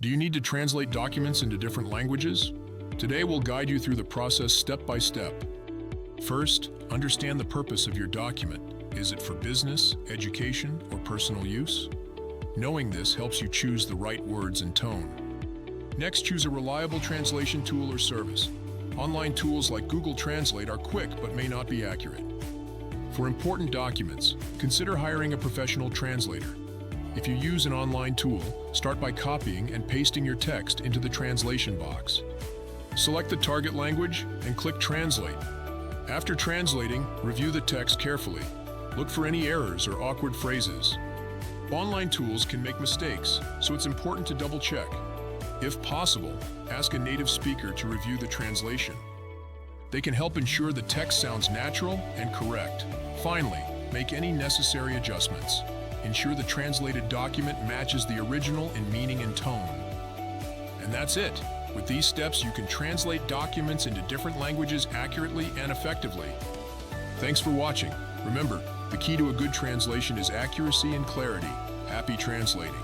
Do you need to translate documents into different languages? Today we'll guide you through the process step by step. First, understand the purpose of your document. Is it for business, education, or personal use? Knowing this helps you choose the right words and tone. Next, choose a reliable translation tool or service. Online tools like Google Translate are quick but may not be accurate. For important documents, consider hiring a professional translator. If you use an online tool, start by copying and pasting your text into the translation box. Select the target language and click Translate. After translating, review the text carefully. Look for any errors or awkward phrases. Online tools can make mistakes, so it's important to double-check. If possible, ask a native speaker to review the translation. They can help ensure the text sounds natural and correct. Finally, make any necessary adjustments. Ensure the translated document matches the original in meaning and tone. And that's it. With these steps, you can translate documents into different languages accurately and effectively. Thanks for watching. Remember, the key to a good translation is accuracy and clarity. Happy translating.